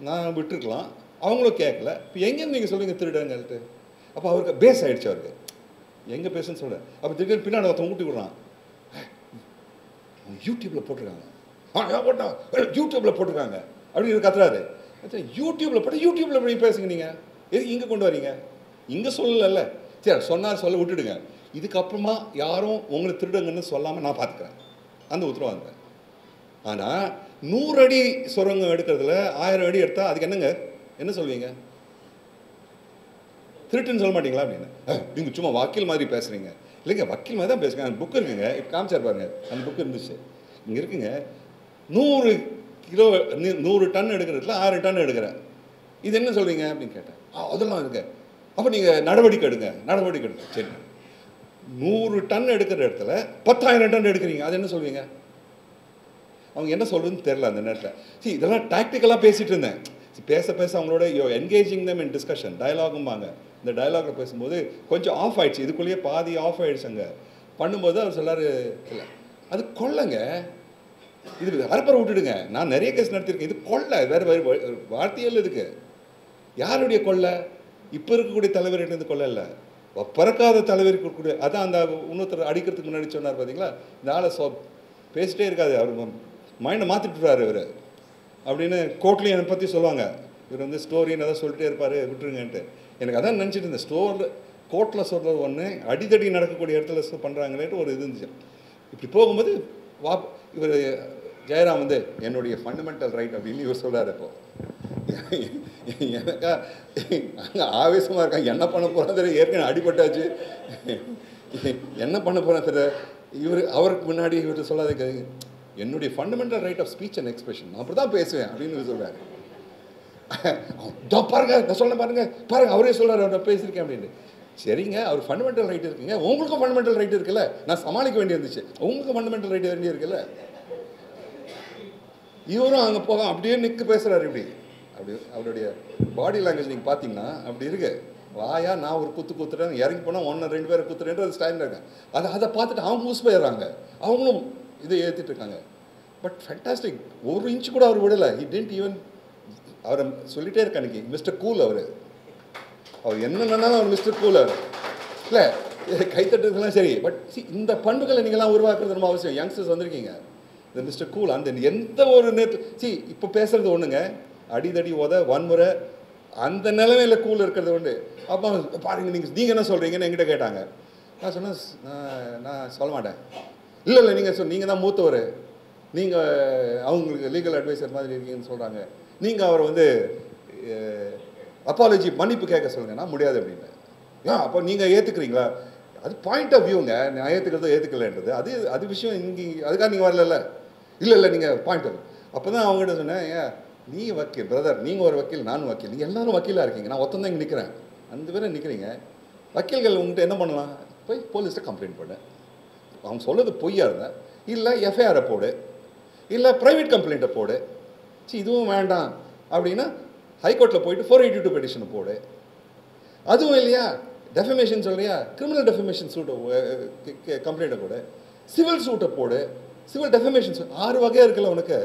நான் விட்டுருக்கலாம், அவங்களும் கேட்கல. இப்போ எங்கேருந்து நீங்கள் சொல்லுங்க திருடுங்கன்ட்டு? அப்போ அவருக்கு பேஸ் ஆகிடுச்சு. அவருக்கு எங்கே பேசுன்னு சொல்ல. அப்போ திடீர்னு பின்னாடி ஒருத்தன் ஊட்டி விட்றான், யூடியூப்பில் போட்டிருக்காங்க, போட்டான் யூடியூப்பில் போட்டிருக்காங்க அப்படின்னு கத்துறாரு. யூடியூப்பில் போட்டு யூடியூப்பில் எப்படி பேசுங்க நீங்கள்? எது இங்கே கொண்டு வரீங்க? இங்கே சொல்லலை, சரி சொன்னார், சொல்ல விட்டுடுங்க. இதுக்கப்புறமா யாரும் உங்களை திருடுங்கன்னு சொல்லாமல் நான் பார்த்துக்கிறேன், அந்த உத்தரவாங்க. ஆனால் 100 அடி சுரங்கம் எடுக்கிறதுல 1000 அடி எடுத்தால் அதுக்கு என்னங்க என்ன சொல்வீங்க? திருட்டுன்னு சொல்ல மாட்டீங்களா அப்படின்னு. நீங்கள் சும்மா வக்கீல் மாதிரி பேசுகிறீங்க. இல்லைங்க, வக்கீல் மாதிரி தான் பேசுங்க. அந்த புக் இருக்குங்க, இப்போ காமிச்சார் பாருங்க, அந்த புக்கு இருந்துச்சு இங்கே இருக்குங்க. 100 கிலோ 100 டன் எடுக்கிறதுல 1000 டன் எடுக்கிறேன், இது என்ன சொல்வீங்க அப்படின்னு கேட்டேன். அதெல்லாம் இருக்கு. அப்போ நீங்கள் நடவடிக்கை எடுங்க. சரி, 100 டன் எடுக்கிற இடத்துல 10,000 டன் எடுக்கிறீங்க, அது என்ன சொல்வீங்க? அவங்க என்ன சொல்கிறதுன்னு தெரில அந்த நேரத்தில். சரி, இதெல்லாம் டாக்டிக்கலாக பேசிகிட்டு இருந்தேன். பேச அவங்களோட என்கேஜிங் தம் இன் டிஸ்கஷன், டயலாகும்பாங்க. இந்த டயலாகில் பேசும்போது கொஞ்சம் ஆஃப் ஆகிடுச்சு, இதுக்குள்ளேயே பாதி ஆஃப் ஆகிடுச்சு. அங்கே பண்ணும்போது அவர் சொல்லார், இல்லை அது கொள்ளைங்க, இது அரப்பரை விட்டுடுங்க. நான் நிறைய கேஸ் நடத்தியிருக்கேன், இது கொள்ளை, வேறு வார்த்தைகள் இதுக்கு. யாருடைய கொள்ளை? இப்போ இருக்கக்கூடிய தலைவர்கிட்ட கொள்ளை இல்லை, பிறக்காத தலைவருக்கு இருக்கக்கூடிய. அதான் அந்த இன்னொருத்தர் அடிக்கிறதுக்கு முன்னாடி சொன்னார் பார்த்தீங்களா, இந்த ஆளை பேசிட்டே இருக்காது, அவர் மைண்டை மாற்றிட்டுறாரு இவர் அப்படின்னு கோர்ட்லேயும் என்னை பற்றி சொல்லுவாங்க. இவர் வந்து ஸ்டோரின்னு எதாவது சொல்லிட்டே இருப்பார், விட்டுருங்கன்ட்டு. எனக்கு அதான் நினச்சிட்டு இருந்தேன், கோர்ட்டில் சொல்கிறது ஒன்று, அடிதடி நடக்கக்கூடிய இடத்துல பண்ணுறாங்களேன்ட்டு ஒரு இது இருந்துச்சு. இப்படி போகும்போது இவர் ஜெயராம் வந்து என்னுடைய ஃபண்டமெண்டல் ரைட் அப்படின்னு இவர் சொல்கிறார். இப்போது எனக்கா அங்கே ஆவேசமாக இருக்காங்க, என்ன பண்ண போகிறோம் தெரியும், ஏற்கனவே அடிபட்டாச்சு, என்ன பண்ண போகிறேன் தெரியும். அவருக்கு முன்னாடி இவர் சொல்லாத, என்னுடைய fundamental right of speech and expression, நான் அப்படி தான் பேசுவேன் அப்படின்னு சொல்கிறார். பாருங்க, நான் சொல்ல பாருங்க அவரே சொல்கிறார், அவர் பேசியிருக்கேன் அப்படின்னு. சரிங்க, அவர் ஃபண்டமெண்டல் ரைட் இருக்குங்க, உங்களுக்கும் ஃபண்டமெண்டல் ரைட் இருக்குல்ல, நான் சமாளிக்க வேண்டியிருந்துச்சு, உங்களுக்கும் ஃபண்டமெண்டல் ரைட் வேண்டிய இருக்குல்ல. இவரும் அங்கே போக அப்படியே நிற்க பேசுகிறார். இப்படி அப்படி அவருடைய பாடி லாங்குவேஜ் நீங்கள் பார்த்தீங்கன்னா அப்படி இருக்கு. வாயா நான் ஒரு குத்துறேன், இறங்கி போனால் 1-2 பேரை குத்துறேன்ற ஒரு ஸ்டைலில் இருக்கேன். அதை பார்த்துட்டு அவங்க ஊஸ் போயிடுறாங்க, அவங்களும் இதை ஏற்றிட்டு இருக்காங்க. பட் ஃபேண்டாஸ்டிக், 1 இன்ச்சு கூட அவர் விடலை. ஹி டென்ட் ஈவன், அவரை சொல்லிகிட்டே இருக்க அன்றைக்கி மிஸ்டர் கூல். அவர் என்னென்னாலும் அவர் மிஸ்டர் கூல். அவர் இல்லை கைத்தட்டுறதுலாம் சரி. பட் இந்த பண்புகளை நீங்கள்லாம் உருவாக்குறது ரொம்ப அவசியம். யங்ஸ்டர்ஸ் வந்திருக்கீங்க, இந்த மிஸ்டர் கூல் அந்த எந்த ஒரு நேரத்தில் இப்போ பேசுகிறது ஒன்றுங்க, அடிதடி வன்முறை அந்த நிலைமையில் கூல் இருக்கிறது உண்டு. அப்போ பாருங்க, நீங்கள் என்ன சொல்கிறீங்கன்னு என்கிட்ட கேட்டாங்க. நான் சொன்னேன், நான் சொல்ல மாட்டேன். இல்லை நீங்கள் தான் மூத்தவர், நீங்கள் அவங்களுக்கு லீகல் அட்வைசர் மாதிரி இருக்கீங்கன்னு சொல்கிறாங்க, நீங்கள் அவரை வந்து அப்பாலஜி மன்னிப்பு கேட்க சொல்லுங்கள். நான் முடியாது அப்படின்னு. அப்போ நீங்கள் ஏற்றுக்கிறீங்களா? அது பாயிண்ட் ஆஃப் வியூங்க, நான் ஏற்றுக்கிறதோ ஏற்றுக்கலன்றது அது விஷயம். இங்கே அதுக்காக நீங்கள் வரல. இல்லை நீங்கள் பாயிண்ட் ஆஃப். அப்போ தான் அவங்ககிட்ட சொன்னேன், நீ வக்கீல் பிரதர், நீங்கள் ஒரு வக்கீல், நானும் வக்கீல், நீங்கள் எல்லோரும் வக்கீலாக இருக்கீங்க, நான் ஒருத்தன் தான் இங்கே நிற்கிறேன், 2 பேரும் நிற்கிறீங்க. வக்கீல்கள் உங்கள்கிட்ட என்ன பண்ணலாம்? போய் போலீஸ்கிட்ட கம்ப்ளைண்ட் பண்ணு, அவங்க சொல்கிறது பொய்யா இருந்தால், இல்லை எஃப்ஐஆரை போடு, இல்லை ப்ரைவேட் கம்ப்ளைண்ட்டை போடு. இதுவும் வேண்டாம் அப்படின்னா ஹைகோர்ட்டில் போயிட்டு 482 பெட்டிஷனை போடு. அதுவும் இல்லையா, டெஃபமேஷன் சொல்றியா, கிரிமினல் டெஃபமேஷன் சூட்டை கம்ப்ளைண்ட்டை போடு, சிவில் சூட்டை போடு, சிவில் டெஃபமேஷன் சூட் 6 வகையாக இருக்குல்ல உனக்கு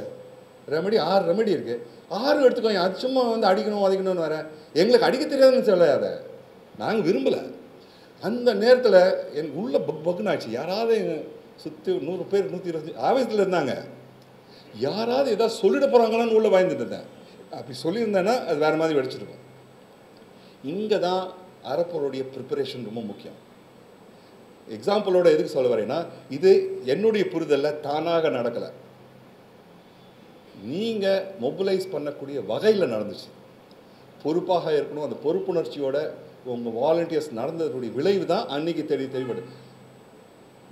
ரெமெடி, 6 ரெமெடி இருக்குது. 6 எடுத்துக்கோங்க. அது சும்மா வந்து அடிக்கணும் அடிக்கணும்னு வர எங்களுக்கு அடிக்க தெரியாதுன்னு சொல்லாத. நாங்கள் விரும்பலை. அந்த நேரத்தில் எனக்கு உள்ள பக்குன்னு ஆச்சு. யாராவது சுற்றி 100 பேர் 125 ஆவேசத்தில் இருந்தாங்க. யாராவது ஏதாவது சொல்லிட போகிறாங்களான்னு உள்ளே பயந்துட்டு இருந்தேன். அப்படி சொல்லியிருந்தேன்னா அது வேறு மாதிரி வெடிச்சிருக்கும். இங்கே தான் அறப்போருடைய ப்ரிப்பரேஷன் ரொம்ப முக்கியம். எக்ஸாம்பிளோட எதுக்கு சொல்ல வரேன்னா, இது என்னுடைய புரிதலில் தானாக நடக்கலை, நீங்கள் மொபிலைஸ் பண்ணக்கூடிய வகையில் நடந்துச்சு. பொறுப்பாக இருக்கணும். அந்த பொறுப்புணர்ச்சியோட உங்கள் வாலண்டியர்ஸ் நடந்ததுடைய விளைவு தான் அன்றைக்கி தெளிவுபடுது.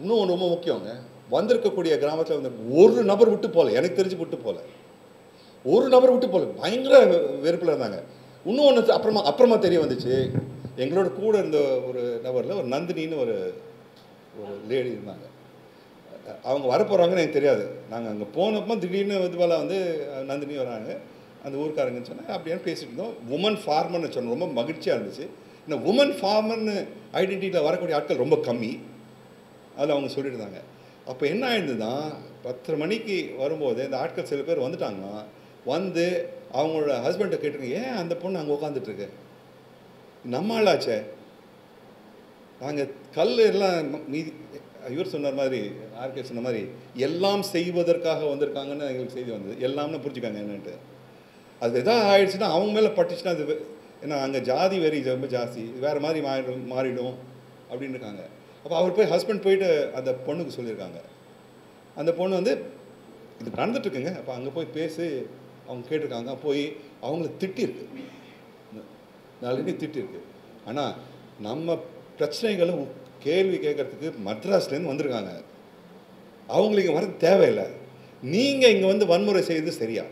இன்னும் ரொம்ப முக்கியங்க, வந்திருக்கக்கூடிய கிராமத்தில் வந்து ஒரு நபர் விட்டு போகல, எனக்கு தெரிஞ்சு விட்டு போகல, ஒரு நபர் விட்டு போகல. பயங்கர வெறுப்பில் இருந்தாங்க. இன்னும் ஒன்று அப்புறமா தெரிய வந்துச்சு. எங்களோட கூட இருந்த ஒரு நபரில் ஒரு நந்தினின்னு ஒரு லேடி இருந்தாங்க. அவங்க வரப்போகிறாங்கன்னு எனக்கு தெரியாது. நாங்கள் அங்கே போனப்போ திடீர்னு இதுவால் வந்து நந்தினி வராங்க, அந்த ஊருக்காரங்கன்னு சொன்னாங்க. அப்படியே பேசிட்டு இருந்தோம். உமன் ஃபார்மர்னு சொன்னோம். ரொம்ப மகிழ்ச்சியாக இருந்துச்சு. இந்த உமன் ஃபார்மர்னு ஐடென்டிட்டியில் வரக்கூடிய ஆட்கள் ரொம்ப கம்மி. அதில் அவங்க சொல்லியிருந்தாங்க. அப்போ என்ன ஆயிடுதுன்னா, 10 மணிக்கு வரும்போது இந்த ஆட்கள் சில பேர் வந்துட்டாங்கன்னா, வந்து அவங்களோட ஹஸ்பண்டை கேட்டுருங்க, ஏன் அந்த பொண்ணு அங்கே உட்காந்துட்ருக்கு, நம்ம ஆளாச்சே, நாங்கள் கல் எல்லாம் மீதி இவர் சொன்ன மாதிரி ஆர்கே சொன்ன மாதிரி எல்லாம் செய்வதற்காக வந்திருக்காங்கன்னு எங்களுக்கு செய்தி வந்தது. எல்லாம்னு புரிஞ்சுக்காங்க என்னன்ட்டு. அது எதாவது ஆயிடுச்சுன்னா அவங்க மேலே பட்டுச்சுன்னா அது ஏன்னா அங்கே ஜாதி வெறி ரொம்ப ஜாஸ்தி, வேறு மாதிரி மாறிடும் அப்படின்னு இருக்காங்க. அப்போ அவர் போய் ஹஸ்பண்ட் போயிட்டு அந்த பொண்ணுக்கு சொல்லியிருக்காங்க. அந்த பொண்ணு வந்து இது நடந்துட்டுருக்குங்க. அப்போ அங்கே போய் பேசி அவங்க கேட்டிருக்காங்க. போய் அவங்கள திட்டிருக்கு, நாளைக்கு திட்டிருக்கு. ஆனால் நம்ம பிரச்சனைகளும் கேள்வி கேட்கறதுக்கு மദ്രാஸ்லேருந்து வந்திருக்காங்க. அவங்களுக்கு இங்கே வர தேவையில்லை. நீங்கள் இங்கே வந்து வன்முறை செய்து சரியா,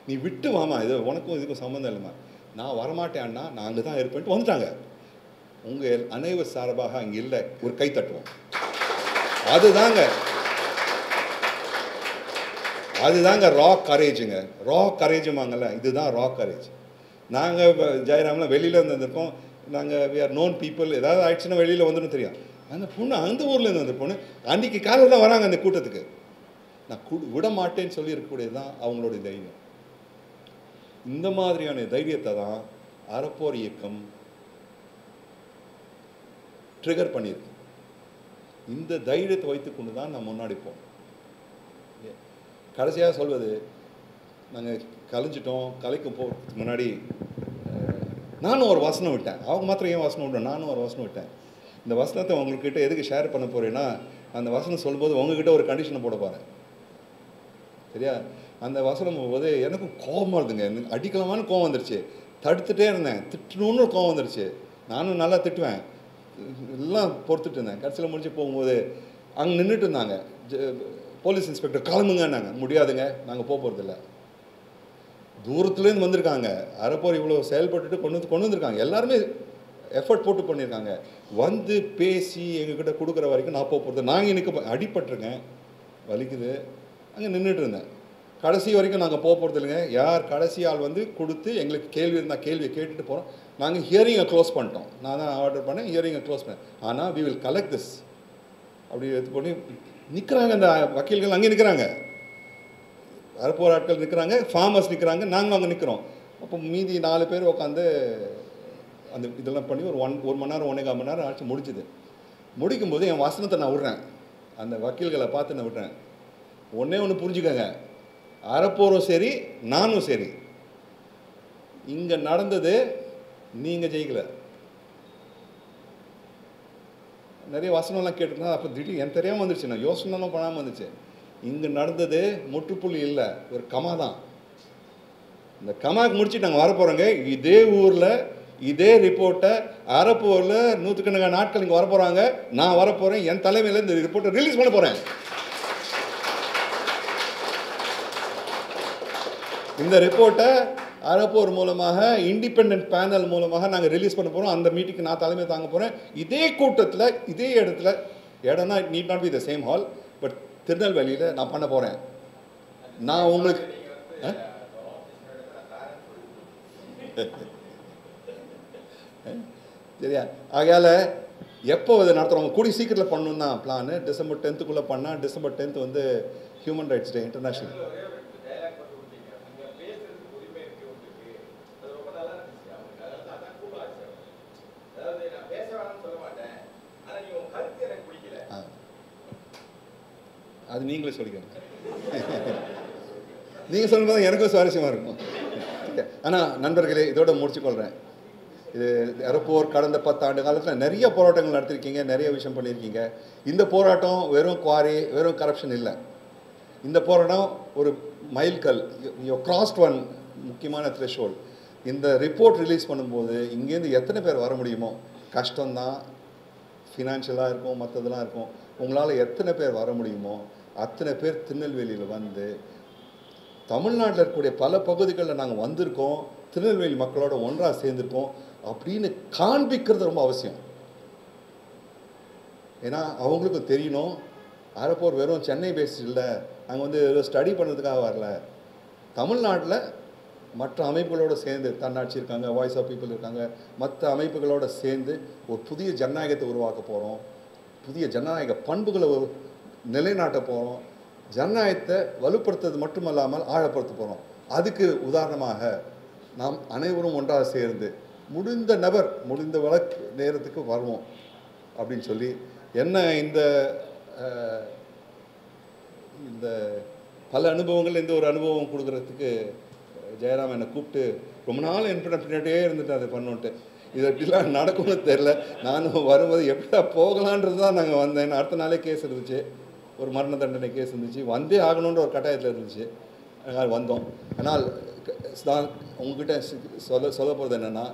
நீ விட்டு வாமா, இது உனக்கும் இதுக்கும் சம்மந்தம் இல்லைம்மா, நான் வரமாட்டேன்னா நான் அங்கே தான் இருப்பேன்ட்டு வந்துட்டாங்க. உங்கள் அனைவர் சார்பாக அங்கே இல்லை, ஒரு கை தட்டுவோம். அதுதாங்க ரா கரேஜுங்க. ரா கரேஜுமாங்கல்ல, இதுதான் ரா கரேஜ். நாங்கள் ஜெயராம்லாம் வெளியில் இருந்திருக்கோம். நாங்கள் வி ஆர் நோன் பீப்புள். ஏதாவது ஆயிடுச்சுன்னா வெளியில் வந்துடும் தெரியும். அந்த பொண்ணு அந்த ஊர்லேருந்து வந்த பொண்ணு அன்றைக்கி காலையில் தான் வராங்க அந்த கூட்டத்துக்கு. நான் விட மாட்டேன்னு சொல்லி இருக்கக்கூடியது தான் அவங்களுடைய தைரியம். இந்த மாதிரியான தைரியத்தை தான் அறப்போர் இயக்கம் ட்ரிகர் பண்ணியிருக்கு. இந்த தைரியத்தை வைத்துக்கொண்டு தான் நான் முன்னாடி போனோம். கடைசியாக சொல்வது, நாங்கள் கலைஞ்சிட்டோம். கலைக்கு போகிறதுக்கு முன்னாடி நானும் ஒரு வசனம் விட்டேன். அவங்க மாத்திரம் ஏன் வசனம் விட்டேன், நானும் ஒரு வசனம் விட்டேன். இந்த வசனத்தை உங்கள்கிட்ட எதுக்கு ஷேர் பண்ண போகிறேன்னா, அந்த வசனம் சொல்லும்போது உங்ககிட்ட ஒரு கண்டிஷனை போட போகிறேன், சரியா? அந்த வசனம் போது எனக்கும் கோபமாக இருந்துங்க. எனக்கு அடிக்கலாமான்னு கோவம் வந்துருச்சு. தடுத்துட்டே இருந்தேன். திட்டணுன்னு கோவம் வந்துருச்சு. நானும் நல்லா திட்டுவேன், எல்லாம் பொறுத்துட்டு இருந்தேன். கடைசியில் முடிஞ்சு போகும்போது அங்கே நின்றுட்டு இருந்தாங்க. போலீஸ் இன்ஸ்பெக்டர் கிளம்புங்கன்னாங்க. முடியாதுங்க, நாங்கள் போகிறதில்ல. தூரத்துலேருந்து வந்திருக்காங்க. அறப்போர் இவ்வளோ செயல்பட்டுட்டு கொண்டு வந்திருக்காங்க. எல்லாருமே எஃபர்ட் போட்டு பண்ணியிருக்காங்க. வந்து பேசி எங்ககிட்ட கொடுக்குற வரைக்கும் நான் போகிறது. நாங்கள் நிற்க அடிபட்டிருக்கேன், வலிக்குது, அங்கே நின்றுட்டு இருந்தேன். கடைசி வரைக்கும் நாங்கள் போகிறது இல்லைங்க. யார் கடைசி ஆள் வந்து கொடுத்து எங்களுக்கு கேள்வி இருந்தால் கேள்வியை கேட்டுட்டு போகிறோம். நாங்கள் ஹியரிங்கை க்ளோஸ் பண்ணிட்டோம். நான் தான் ஆர்டர் பண்ணேன், ஹியரிங்கை க்ளோஸ் பண்ணேன். ஆனால் வி வில் கலெக்ட் திஸ் அப்படி எடுத்து பண்ணி நிற்கிறாங்க. அந்த வக்கீல்கள் அங்கே நிற்கிறாங்க, அறப்போர் ஆட்கள் நிற்கிறாங்க, ஃபார்மர்ஸ் நிற்கிறாங்க, நாங்களும் அங்கே நிற்கிறோம். அப்போ மீதி 4 பேர் உட்காந்து அந்த இதெல்லாம் பண்ணி ஒரு 1 மணி நேரம் 1.25 மணி நேரம் ஆச்சு. முடிச்சுது. முடிக்கும்போது என் வசனத்தை நான் விட்றேன். அந்த வக்கீல்களை பார்த்து நான் விட்றேன். ஒன்று புரிஞ்சுக்கோங்க, அறப்போரும் சரி நானும் சரி, இங்கே நடந்தது நீங்கள் ஜெயிக்கலை. நிறைய வசனம்லாம் கேட்டுருந்தா அப்போ திடீர்னு எனக்கு தெரியாமல் வந்துருச்சு. நான் யோசனைலாம் பண்ணாமல் வந்துச்சு. இங்கே நடந்தது முற்றுப்புள்ளி இல்லை, ஒரு கமா தான். இந்த கமாக்கு முடிச்சுட்டு நாங்கள் வரப்போகிறோங்க. இதே ஊரில் இதே ரிப்போர்ட்டை அறப்போரில் 100கணக்கான நாட்கள் இங்கே வரப்போகிறாங்க. நான் வரப்போகிறேன். என் தலைமையில் இந்த ரிப்போர்ட்டை ரிலீஸ் பண்ண போகிறேன். இந்த ரிப்போர்ட்டை அறப்போர் மூலமாக இண்டிபெண்ட் பேனல் மூலமாக நாங்கள் ரிலீஸ் பண்ண போகிறோம். அந்த மீட்டிங்க்கு நான் தலைமை தாங்க போகிறேன். இதே கூட்டத்தில் இதே இடத்துல, இடம்னா it need not be the same hall, but திருநெல்வேலியில் நான் பண்ண போகிறேன். நான் உங்களுக்கு சரியா? ஆகையால் எப்போ அதை நடத்துகிறவங்க கூடி சீக்கிரத்தில் பண்ணணும் தான் பிளானு. டிசம்பர் 10க்குள்ளே பண்ணால் டிசம்பர் 10th வந்து ஹியூமன் ரைட்ஸ் டே இன்டர்நேஷ்னல். அது நீங்களே சொல்லிக்கோங்க. நீங்கள் சொல்லும்போது எனக்கும் சுவாரஸ்யமாக இருக்கும். ஆனால் நண்பர்களே, இதோட முடிச்சுக்கொள்கிறேன். இது அறப்போர் கடந்த 10 ஆண்டு காலத்தில் நிறைய போராட்டங்கள் நடத்திருக்கீங்க, நிறைய விஷயம் பண்ணியிருக்கீங்க. இந்த போராட்டம் வெறும் குவாரி, வெறும் கரப்ஷன் இல்லை. இந்த போராட்டம் ஒரு மைல்கல். யூ கிராஸ்ட் ஒன் முக்கியமான த்ரெஷ்ஹோல்ட். இந்த ரிப்போர்ட் ரிலீஸ் பண்ணும்போது இங்கேருந்து எத்தனை பேர் வர முடியுமோ, கஷ்டம்தான், ஃபினான்ஷியலாக இருக்கும், மற்றதெல்லாம் இருக்கும். உங்களால் எத்தனை பேர் வர முடியுமோ அத்தனை பேர் திருநெல்வேலியில் வந்து, தமிழ்நாட்டில் இருக்கக்கூடிய பல பகுதிகளில் நாங்கள் வந்திருக்கோம், திருநெல்வேலி மக்களோட ஒன்றாக சேர்ந்துருக்கோம் அப்படின்னு காண்பிக்கிறது ரொம்ப அவசியம். ஏன்னா அவங்களுக்கு தெரியணும், அறப்போர் வெறும் சென்னை பேஸ்ட் இல்லை, நாங்கள் வந்து ஸ்டடி பண்ணுறதுக்காக வரல. தமிழ்நாட்டில் மற்ற அமைப்புகளோடு சேர்ந்து, தன்னாட்சி இருக்காங்க, வாய்ஸ் ஆஃப் பீப்புள் இருக்காங்க, மற்ற அமைப்புகளோடு சேர்ந்து ஒரு புதிய ஜனநாயகத்தை உருவாக்க போகிறோம், புதிய ஜனநாயக பண்புகளை நிலைநாட்ட போகிறோம், ஜனநாயகத்தை வலுப்படுத்துறது மட்டுமல்லாமல் ஆழப்படுத்த போகிறோம். அதுக்கு உதாரணமாக நாம் அனைவரும் ஒன்றாக சேர்ந்து முடிந்த நபர் முடிந்த வழக்கு நேரத்துக்கு வருவோம் அப்படின்னு சொல்லி என்ன இந்த பல அனுபவங்கள் இந்த ஒரு அனுபவம் கொடுக்குறதுக்கு ஜெயராம் என்னை கூப்பிட்டு ரொம்ப நாள் பின்னாடியே இருந்துட்டு அதை பண்ணோன்ட்டு. இது எப்படிலாம் நடக்கும்னு தெரில. நானும் வரும்போது எப்படியா போகலான்றது தான் நாங்கள் வந்தேன். அடுத்த நாளே கேஸ் இருந்துச்சு, ஒரு மரண தண்டனை கேஸ் இருந்துச்சு, வந்தே ஆகணுன்ற ஒரு கட்டாயத்தில் இருந்துச்சு. அதனால் வந்தோம். ஆனால் நான் உங்ககிட்ட சொல்ல போகிறது என்னென்னா,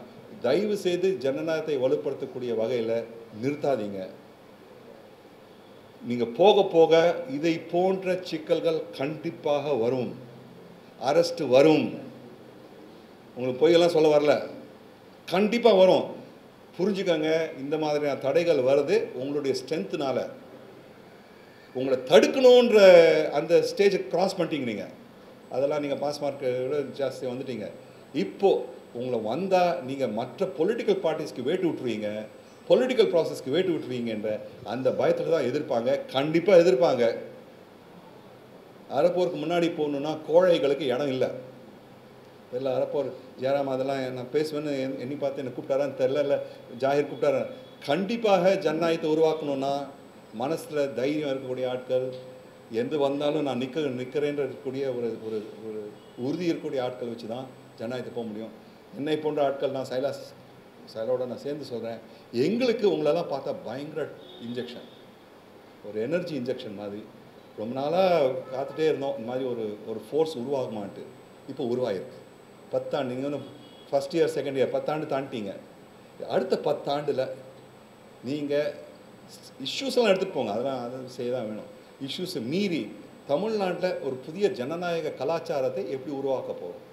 தயவு செய்து ஜனநாயகத்தை வலுப்படுத்தக்கூடிய வகையில் நிறுத்தாதீங்க. நீங்கள் போக போக இதை போன்ற சிக்கல்கள் கண்டிப்பாக வரும், அரெஸ்ட் வரும். உங்களுக்கு பொய்யெல்லாம் சொல்ல வரல, கண்டிப்பாக வரும். புரிஞ்சுக்கங்க, இந்த மாதிரியான தடைகள் வருது உங்களுடைய ஸ்ட்ரென்த்துனால. உங்களை தடுக்கணுன்ற அந்த ஸ்டேஜை கிராஸ் பண்ணிட்டீங்க. நீங்கள் அதெல்லாம் நீங்கள் பாஸ் மார்க்கை விட ஜாஸ்தி வந்துட்டீங்க. இப்போது உங்களை வந்தால் நீங்கள் மற்ற பொலிட்டிக்கல் பார்ட்டிஸ்க்கு வேட்டு விட்டுருவீங்க, பொலிட்டிக்கல் ப்ராசஸ்க்கு வேட்டு விட்டுருவீங்கன்ற அந்த பயத்தில் தான் எதிர்ப்பாங்க, கண்டிப்பாக எதிர்ப்பாங்க. அறப்போருக்கு முன்னாடி போகணுன்னா கோழைகளுக்கு இடம் இல்லை. இல்லை அறப்போர் ஜெயராம் அதெல்லாம் நான் பேசுவேன்னு எண்ணி பார்த்து என்னை கூப்பிட்டாரான்னு தெரில, இல்லை ஜாகிர் கூப்பிட்டாரா. கண்டிப்பாக ஜனநாயகத்தை உருவாக்கணுன்னா மனசில் தைரியம் இருக்கக்கூடிய ஆட்கள், எந்த வந்தாலும் நான் நிற்கிறேன்ற இருக்கக்கூடிய ஒரு ஒரு ஒரு உறுதி இருக்கக்கூடிய ஆட்கள் வச்சு தான் ஜனநாயகத்தை போக முடியும். என்னை போன்ற ஆட்கள், நான் சைலோட நான் சேர்ந்து சொல்கிறேன், எங்களுக்கு உங்களெல்லாம் பார்த்தா பயங்கர இன்ஜெக்ஷன், ஒரு எனர்ஜி இன்ஜெக்ஷன் மாதிரி. ரொம்ப நாளாக காத்துட்டே இருந்தோம் இந்த மாதிரி ஒரு ஃபோர்ஸ் உருவாகுமான்ட்டு. இப்போ உருவாகிருக்கு. 10 ஆண்டு, நீங்கள் வந்து ஃபஸ்ட் இயர் செகண்ட் இயர் 10 ஆண்டு தாண்டிட்டீங்க. அடுத்த 10 ஆண்டில் நீங்கள் இஷ்யூஸெல்லாம் எடுத்துகிட்டு போங்க, அதெல்லாம் அதை செய்ய தான் வேணும். இஷ்யூஸை மீறி தமிழ்நாட்டில் ஒரு புதிய ஜனநாயக கலாச்சாரத்தை எப்படி உருவாக்க போகிறோம்,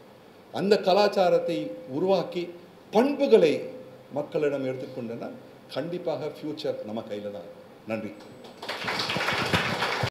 அந்த கலாச்சாரத்தை உருவாக்கி பண்புகளை மக்களிடம் எடுத்துக்கொண்டேன்னா கண்டிப்பாக ஃப்யூச்சர் நம்ம கையில் தான். நன்றி.